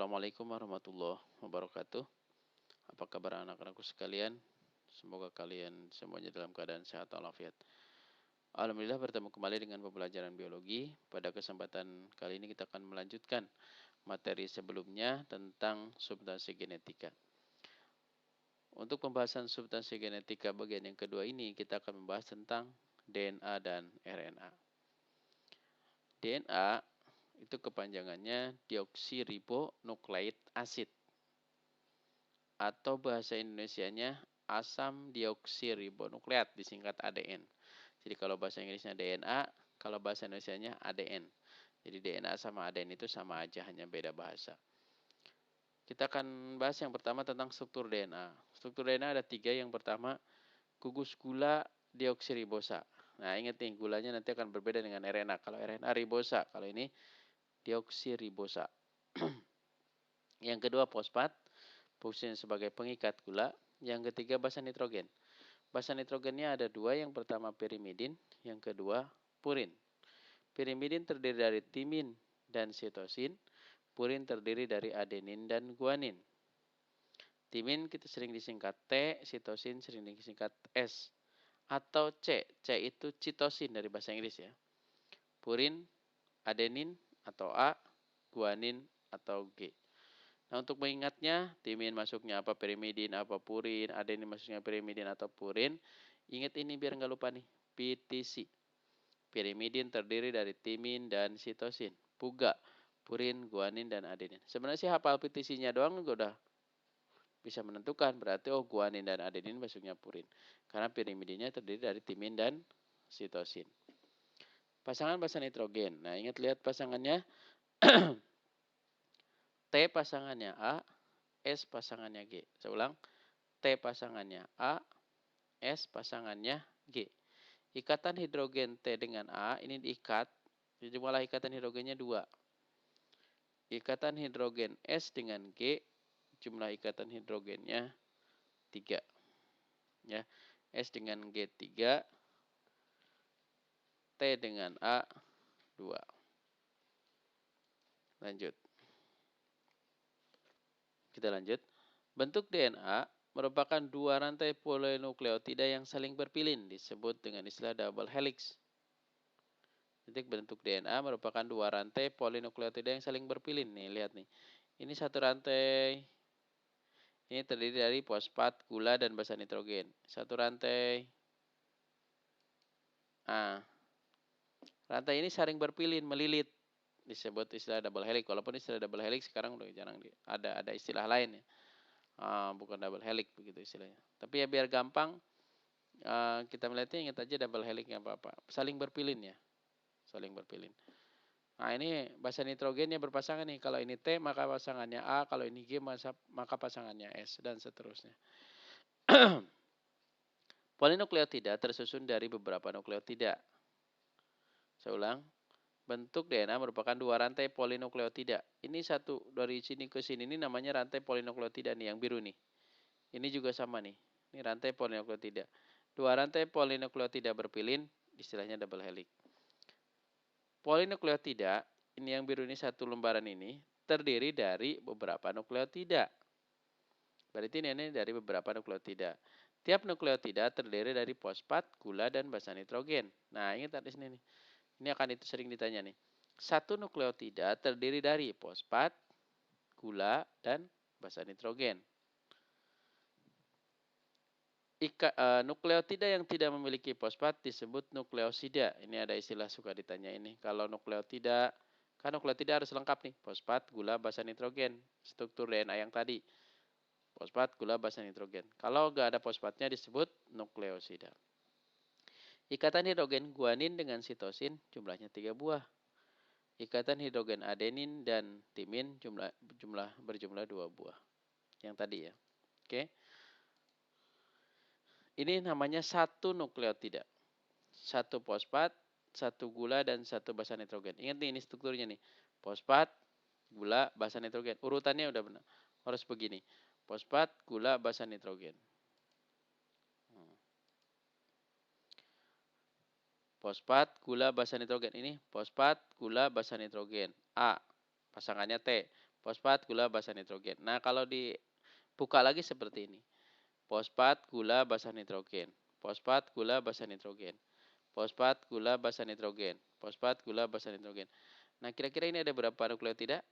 Assalamualaikum warahmatullahi wabarakatuh. Apa kabar anak-anakku sekalian? Semoga kalian semuanya dalam keadaan sehat walafiat. Alhamdulillah bertemu kembali dengan pembelajaran biologi. Pada kesempatan kali ini kita akan melanjutkan materi sebelumnya tentang substansi genetika. Untuk pembahasan substansi genetika bagian yang kedua ini, kita akan membahas tentang DNA dan RNA. DNA itu kepanjangannya deoksiribonukleik asid, atau bahasa Indonesianya asam deoksiribonukleat, disingkat ADN. Jadi kalau bahasa Inggrisnya DNA, kalau bahasa Indonesianya ADN. Jadi DNA sama ADN itu sama aja, hanya beda bahasa. Kita akan bahas yang pertama tentang struktur DNA. Struktur DNA ada 3. Yang pertama, gugus gula deoksiribosa. Nah, ingat nih, gulanya nanti akan berbeda dengan RNA. Kalau RNA ribosa, kalau ini deoksiribosa. Yang kedua, fosfat, fungsinya sebagai pengikat gula. Yang ketiga, basa nitrogen. Basa nitrogennya ada 2, yang pertama pirimidin, yang kedua purin. Pirimidin terdiri dari timin dan sitosin, purin terdiri dari adenin dan guanin. Timin kita sering disingkat T, sitosin sering disingkat S atau C. C itu citosin dari bahasa Inggris ya. Purin, adenin atau A, guanin atau G. Nah, untuk mengingatnya, timin masuknya apa, pirimidin apa, purin, adenin masuknya pirimidin atau purin. Ingat ini biar nggak lupa nih, PTC. Pirimidin terdiri dari timin dan sitosin. Puga, purin, guanin, dan adenin. Sebenarnya sih hafal PTC-nya doang juga udah bisa menentukan, berarti guanin dan adenin masuknya purin. Karena pirimidinnya terdiri dari timin dan sitosin. Pasangan basa nitrogen. Nah, ingat lihat pasangannya. T pasangannya A, S pasangannya G. Saya ulang, T pasangannya A, S pasangannya G. Ikatan hidrogen T dengan A ini diikat, jumlah ikatan hidrogennya 2. Ikatan hidrogen S dengan G, jumlah ikatan hidrogennya 3. Ya, S dengan G 3, T dengan A 2. Lanjut. Kita lanjut. Bentuk DNA merupakan 2 rantai polinukleotida yang saling berpilin, disebut dengan istilah double helix. Jadi bentuk DNA merupakan 2 rantai polinukleotida yang saling berpilin. Nih, lihat nih. Ini satu rantai. Ini terdiri dari fosfat, gula, dan basa nitrogen. Satu rantai. Nah, rantai ini saling berpilin, melilit. Disebut istilah double helix. Walaupun istilah double helix sekarang udah jarang ada istilah lain ya. Bukan double helix begitu istilahnya. Tapi ya biar gampang kita melihatnya, ingat aja double helix nggak apa-apa. Saling berpilin ya. Saling berpilin. Nah, ini basa nitrogennya berpasangan nih. Kalau ini T maka pasangannya A, kalau ini G maka pasangannya S, dan seterusnya. Polinukleotida tersusun dari beberapa nukleotida. Saya ulang. Bentuk DNA merupakan 2 rantai polinukleotida. Ini satu dari sini ke sini, ini namanya rantai polinukleotida nih, yang biru nih. Ini juga sama nih. Ini rantai polinukleotida. 2 rantai polinukleotida berpilin, istilahnya double helix. Polinukleotida, ini yang biru ini, satu lembaran ini terdiri dari beberapa nukleotida. Berarti ini dari beberapa nukleotida. Tiap nukleotida terdiri dari fosfat, gula, dan basa nitrogen. Nah, ingat di sini nih. Ini akan itu sering ditanya nih. Satu nukleotida terdiri dari fosfat, gula, dan basa nitrogen. Nukleotida yang tidak memiliki fosfat disebut nukleosida. Ini ada istilah suka ditanya ini. Kalau nukleotida, kan nukleotida harus lengkap nih. Fosfat, gula, basa nitrogen. Struktur DNA yang tadi. Fosfat, gula, basa nitrogen. Kalau nggak ada fosfatnya disebut nukleosida. Ikatan hidrogen guanin dengan sitosin jumlahnya 3 buah. Ikatan hidrogen adenin dan timin berjumlah 2 buah. Yang tadi ya. Oke. Ini namanya satu nukleotida. Satu fosfat, satu gula, dan satu basa nitrogen. Ingat nih, ini strukturnya nih. Fosfat, gula, basa nitrogen. Urutannya udah benar. Harus begini. Fosfat, gula, basa nitrogen. Fosfat, gula, basa nitrogen. Ini fosfat, gula, basa nitrogen. A. Pasangannya T. Fosfat, gula, basa nitrogen. Nah, kalau dibuka lagi seperti ini. Fosfat, gula, basa nitrogen. Fosfat, gula, basa nitrogen. Fosfat, gula, basa nitrogen. Fosfat, gula, basa nitrogen. Nah, kira-kira ini ada berapa nukleotida?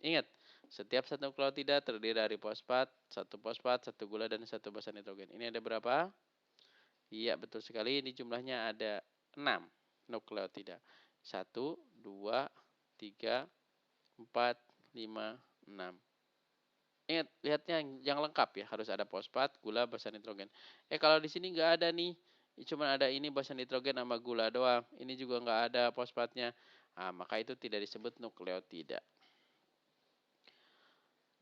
Ingat, setiap satu nukleotida terdiri dari fosfat, satu gula, dan satu basa nitrogen. Ini ada berapa? Iya, betul sekali. Ini jumlahnya ada 6 nukleotida. 1, 2, 3, 4, 5, 6. Ingat, lihatnya yang lengkap ya. Harus ada fosfat, gula, basa nitrogen. Kalau di sini nggak ada nih. Cuma ada ini basa nitrogen sama gula doang. Ini juga nggak ada fosfatnya. Nah, maka itu tidak disebut nukleotida.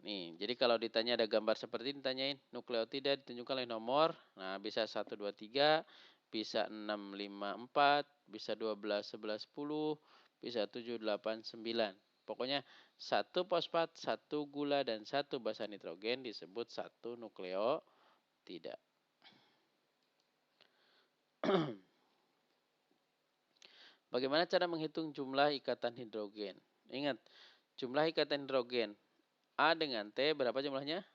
Nih, jadi kalau ditanya ada gambar seperti ini, ditanyain nukleotida ditunjukkan oleh nomor. Nah, bisa 1, 2, 3, bisa 6, 5, 4, bisa 12, 11, 10, bisa 7, 8, 9. Pokoknya satu fosfat, satu gula, dan satu basa nitrogen disebut satu nukleotida. Bagaimana cara menghitung jumlah ikatan hidrogen? Ingat, jumlah ikatan hidrogen A dengan T berapa jumlahnya?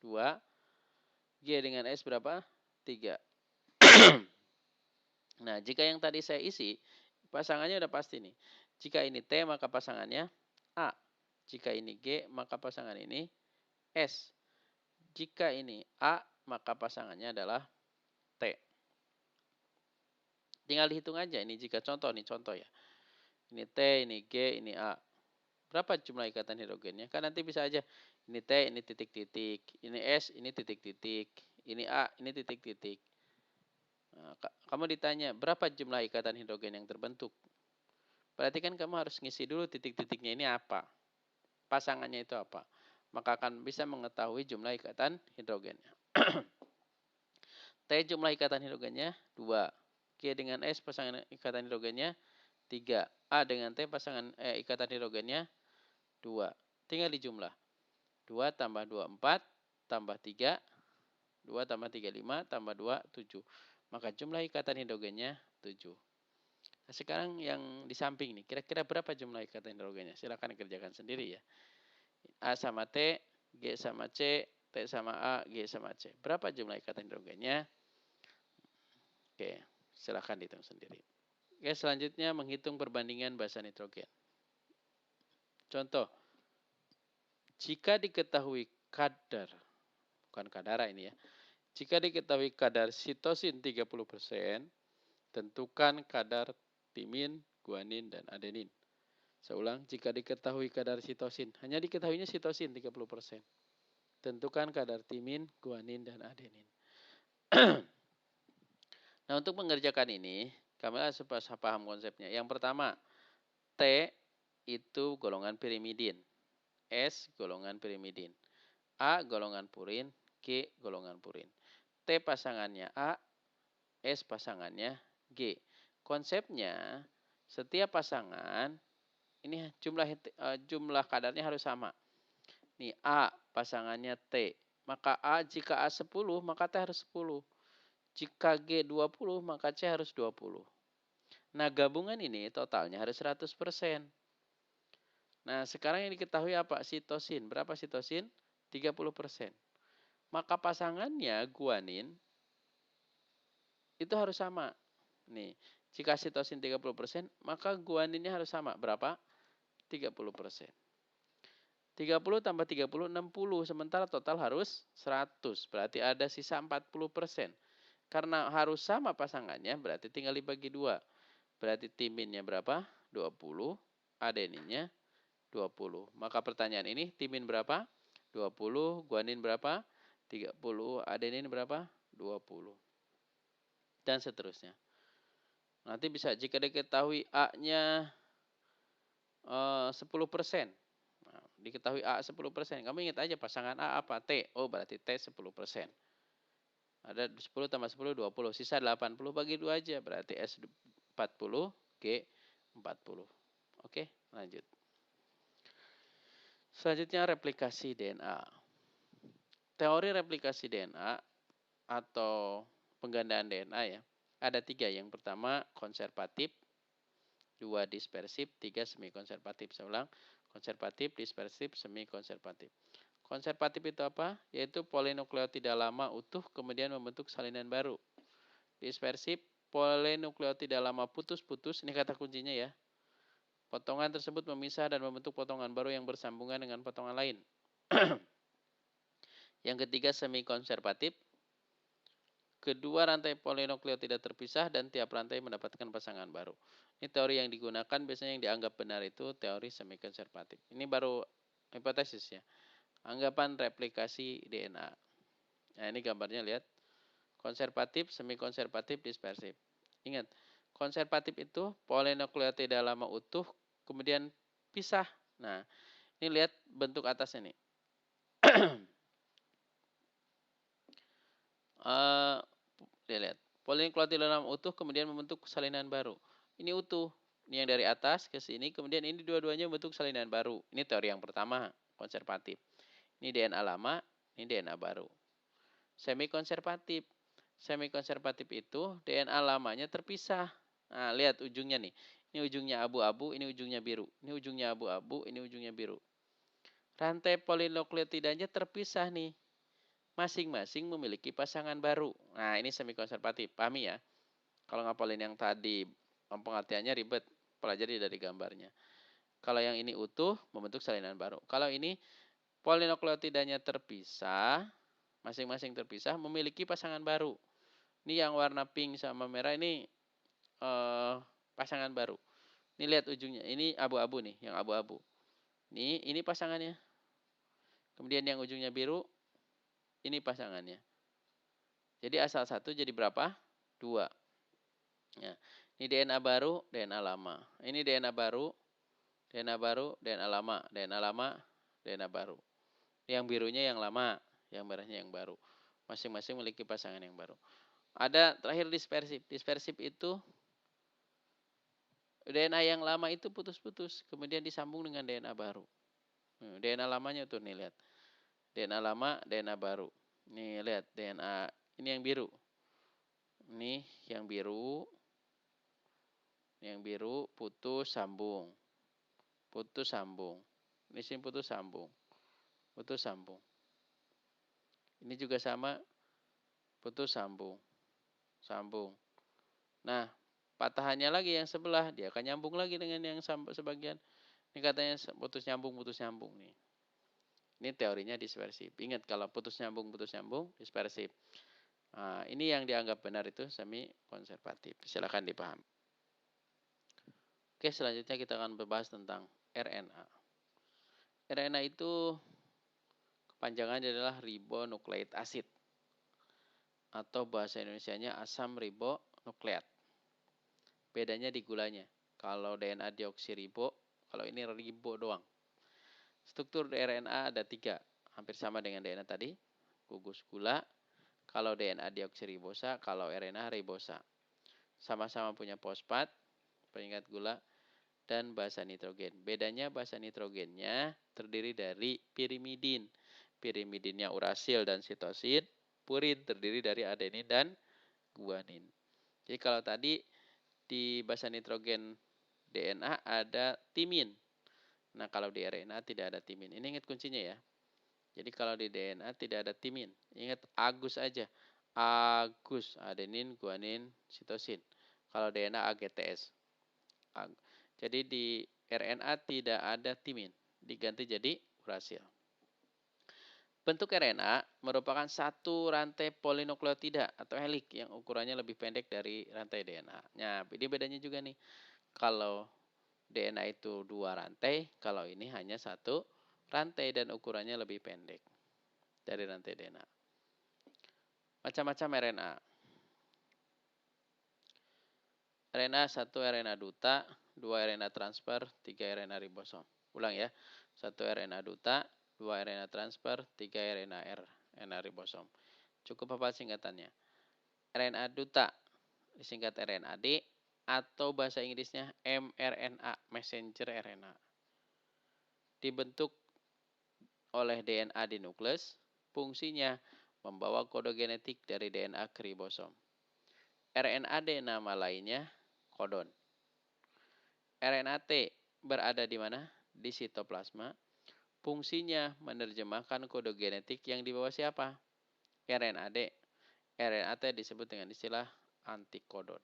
2. G dengan S berapa? 3. Nah, jika yang tadi saya isi, pasangannya udah pasti nih. Jika ini T, maka pasangannya A. Jika ini G, maka pasangan ini S. Jika ini A, maka pasangannya adalah T. Tinggal dihitung aja. Ini jika contoh nih, contoh ya. Ini T, ini G, ini A. Berapa jumlah ikatan hidrogennya? Kan nanti bisa aja. Ini T, ini titik-titik. Ini S, ini titik-titik. Ini A, ini titik-titik. Nah, kamu ditanya, berapa jumlah ikatan hidrogen yang terbentuk? Berarti kan kamu harus ngisi dulu titik-titiknya ini apa. Pasangannya itu apa. Maka akan bisa mengetahui jumlah ikatan hidrogennya. T jumlah ikatan hidrogennya 2. G dengan S pasangan ikatan hidrogennya 3. A dengan T pasangan ikatan hidrogennya 2. Tinggal dijumlah. 2 tambah 2, 4. Tambah 3. 2 tambah 3, 5. Tambah 2, 7. Maka jumlah ikatan hidrogennya 7. Nah, sekarang yang di samping nih, kira-kira berapa jumlah ikatan hidrogennya? Silakan kerjakan sendiri ya. A sama T, G sama C, T sama A, G sama C. Berapa jumlah ikatan hidrogennya? Oke, silakan dihitung sendiri. Oke, selanjutnya menghitung perbandingan basa nitrogen. Contoh, jika diketahui kadar, bukan kadar ini ya, jika diketahui kadar sitosin 30%, tentukan kadar timin, guanin, dan adenin. Saya ulang, jika diketahui kadar sitosin, hanya diketahuinya sitosin 30%. Tentukan kadar timin, guanin, dan adenin. Nah, untuk mengerjakan ini, kami harus paham konsepnya. Yang pertama, T itu golongan pirimidin, S golongan pirimidin, A golongan purin, G golongan purin. T pasangannya A, S pasangannya G. Konsepnya, setiap pasangan ini jumlah kadarnya harus sama. Nih A pasangannya T. Maka A jika A 10 maka T harus 10. Jika G 20 maka C harus 20. Nah, gabungan ini totalnya harus 100%. Nah, sekarang yang diketahui apa? Sitosin. Berapa sitosin? 30%. Maka pasangannya guanin itu harus sama. Nih, jika sitosin 30%, maka guaninnya harus sama. Berapa? 30%. 30 tambah 30, 60. Sementara total harus 100. Berarti ada sisa 40%. Karena harus sama pasangannya, berarti tinggal dibagi 2. Berarti timinnya berapa? 20. Adeninnya 20. Maka pertanyaan ini, timin berapa? 20. Guanin berapa? 30. Adenin berapa? 20. Dan seterusnya. Nanti bisa jika diketahui A-nya 10%. Nah, diketahui A 10%. Kamu ingat aja pasangan A apa? T. Oh, berarti T 10%. Ada 10 tambah 10, 20. Sisa 80 bagi 2 aja. Berarti S 40, G 40. Oke, lanjut. Selanjutnya replikasi DNA. Teori replikasi DNA atau penggandaan DNA ya. Ada 3. Yang pertama konservatif, 2 dispersif, 3 semi konservatif. Saya ulang. konservatif, dispersif, semi konservatif. Konservatif itu apa? Yaitu polinukleotida lama utuh kemudian membentuk salinan baru. Dispersif, polinukleotida lama putus-putus, ini kata kuncinya ya. Potongan tersebut memisah dan membentuk potongan baru yang bersambungan dengan potongan lain. Yang ketiga, semi konservatif. Kedua rantai polinukleotida terpisah dan tiap rantai mendapatkan pasangan baru. Ini teori yang digunakan, biasanya yang dianggap benar itu teori semi konservatif. Ini baru hipotesis ya. Anggapan replikasi DNA. Nah, ini gambarnya lihat. Konservatif, semi konservatif, dispersif. Ingat, konservatif itu polinukleotida lama utuh kemudian pisah. Nah, ini lihat bentuk atasnya nih. Lihat, polinukleotida lama utuh kemudian membentuk salinan baru. Ini utuh. Ini yang dari atas ke sini, kemudian ini dua-duanya membentuk salinan baru. Ini teori yang pertama, konservatif. Ini DNA lama, ini DNA baru. Semi konservatif. Semi konservatif itu DNA lamanya terpisah. Nah, lihat ujungnya nih. Ini ujungnya abu-abu, ini ujungnya biru. Ini ujungnya abu-abu, ini ujungnya biru. Rantai polinukleotidanya terpisah nih. Masing-masing memiliki pasangan baru. Nah, ini semi konservatif. Pahami ya? Kalau ngapalin yang tadi pengertiannya ribet, pelajari dari gambarnya. Kalau yang ini utuh, membentuk salinan baru. Kalau ini polinukleotidanya terpisah, masing-masing terpisah, memiliki pasangan baru. Ini yang warna pink sama merah ini pasangan baru. Ini lihat ujungnya, ini abu-abu nih, yang abu-abu. Ini pasangannya. Kemudian yang ujungnya biru, ini pasangannya. Jadi asal satu jadi berapa? 2. Ya. Ini DNA baru, DNA lama. Ini DNA baru, DNA baru, DNA lama, DNA lama, DNA baru. Yang birunya yang lama, yang merahnya yang baru. Masing-masing memiliki pasangan yang baru. Ada terakhir dispersif. Dispersif itu DNA yang lama itu putus-putus, kemudian disambung dengan DNA baru. DNA lamanya tuh nih lihat. DNA lama, DNA baru. Nih lihat DNA ini yang biru. Nih yang biru. Yang biru putus sambung. Putus sambung. Ini sini putus sambung. Putus sambung. Ini juga sama putus sambung. Sambung. Nah, patahannya lagi yang sebelah, dia akan nyambung lagi dengan yang sebagian. Ini katanya putus nyambung nih. Ini teorinya dispersif. Ingat kalau putus nyambung, dispersif. Nah, ini yang dianggap benar itu semi konservatif. Silakan dipahami. Oke, selanjutnya kita akan membahas tentang RNA. RNA itu kepanjangannya adalah ribonukleik acid. Atau bahasa Indonesianya asam ribonukleat. Bedanya di gulanya. Kalau DNA deoksiribo, kalau ini ribo doang. Struktur RNA ada 3, hampir sama dengan DNA tadi. Gugus gula, kalau DNA deoksiribosa, kalau RNA ribosa. Sama-sama punya fosfat, pengingat gula, dan basa nitrogen. Bedanya basa nitrogennya terdiri dari pirimidin. Pirimidinnya urasil dan sitosin. Purin terdiri dari adenin dan guanin. Jadi kalau tadi di basa nitrogen DNA ada timin. Nah kalau di RNA tidak ada timin. Ini ingat kuncinya ya. Jadi kalau di DNA tidak ada timin. Ingat Agus aja. Agus, adenin, guanin, sitosin. Kalau DNA AGTS. Jadi di RNA tidak ada timin. Diganti jadi urasil. Bentuk RNA merupakan satu rantai polinukleotida atau helik yang ukurannya lebih pendek dari rantai DNA. Nah, ini bedanya juga nih. Kalau DNA itu 2 rantai, kalau ini hanya 1 rantai dan ukurannya lebih pendek dari rantai DNA. Macam-macam RNA. RNA 1 RNA duta, 2 RNA transfer, 3 RNA ribosom. Ulang ya. 1 RNA duta, 2 RNA transfer, 3 RNA RNA ribosom. Cukup hafal singkatannya. RNA duta disingkat RNAD atau bahasa Inggrisnya mRNA, messenger RNA. Dibentuk oleh DNA di nukleus, fungsinya membawa kode genetik dari DNA ke ribosom. RNAD nama lainnya kodon. RNAT berada di mana? di sitoplasma. Fungsinya menerjemahkan kode genetik yang dibawa siapa? RNA-D. RNA-T disebut dengan istilah antikodon.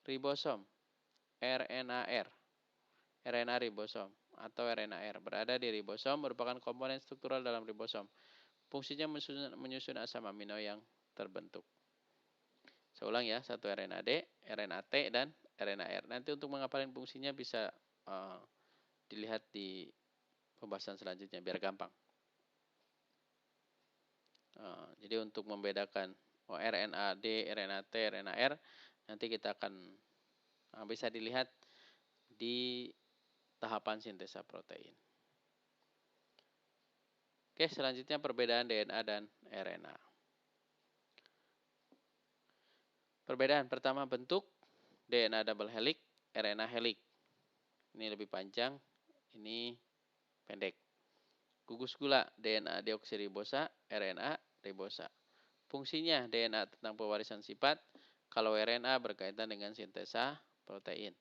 Ribosom, RNA-R. RNA ribosom atau RNA-R berada di ribosom, merupakan komponen struktural dalam ribosom. Fungsinya menyusun asam amino yang terbentuk. Saya ulang ya, satu RNA-D, RNA-T, dan RNA-R. Nanti untuk mengapalin fungsinya bisa dilihat di pembahasan selanjutnya, biar gampang. Jadi untuk membedakan RNA-D, RNA-T, RNA-R, nanti kita akan bisa dilihat di tahapan sintesa protein. Oke, selanjutnya perbedaan DNA dan RNA. Perbedaan pertama bentuk, DNA double helix, RNA helix. Ini lebih panjang, ini pendek. Gugus gula, DNA deoksiribosa, RNA ribosa. Fungsinya DNA tentang pewarisan sifat, kalau RNA berkaitan dengan sintesa protein.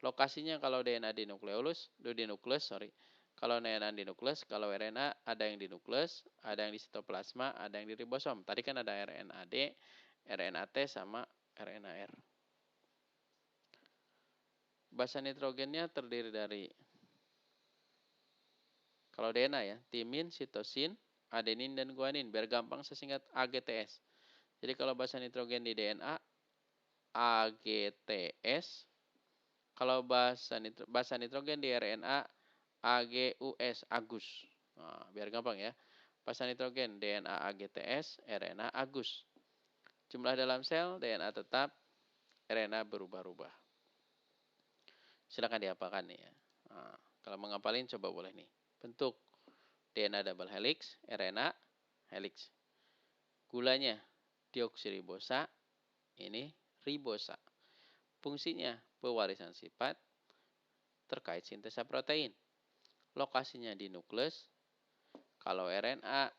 Lokasinya kalau DNA di nukleus, kalau DNA di nukleus, kalau RNA ada yang di nukleus, ada yang di sitoplasma, ada yang di ribosom. Tadi kan ada RNA-D, RNA-T sama RNA-R. Basa nitrogennya terdiri dari, kalau DNA ya, timin, sitosin, adenin, dan guanin. Biar gampang saya singkat AGTS. Jadi kalau basa nitrogen di DNA, AGTS. Kalau basa nitrogen di RNA, AGUS, Agus. Nah, biar gampang ya. Basa nitrogen DNA AGTS, RNA Agus. Jumlah dalam sel DNA tetap, RNA berubah-ubah. Silakan dihafalkan nih ya. Nah, kalau menghafalin coba boleh nih. Bentuk DNA double helix, RNA helix. Gulanya deoksiribosa, ini ribosa. Fungsinya pewarisan sifat terkait sintesa protein. Lokasinya di nukleus. Kalau RNA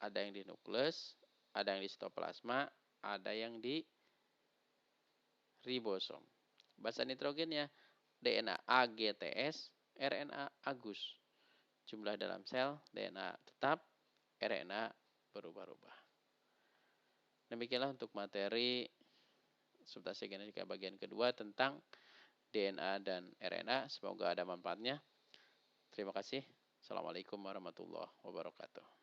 ada yang di nukleus, ada yang di sitoplasma, ada yang di ribosom. Basa nitrogennya DNA AGTS, RNA Agus. Jumlah dalam sel DNA tetap, RNA berubah-ubah. Demikianlah untuk materi substansi genetika bagian kedua tentang DNA dan RNA. Semoga ada manfaatnya. Terima kasih. Assalamualaikum warahmatullahi wabarakatuh.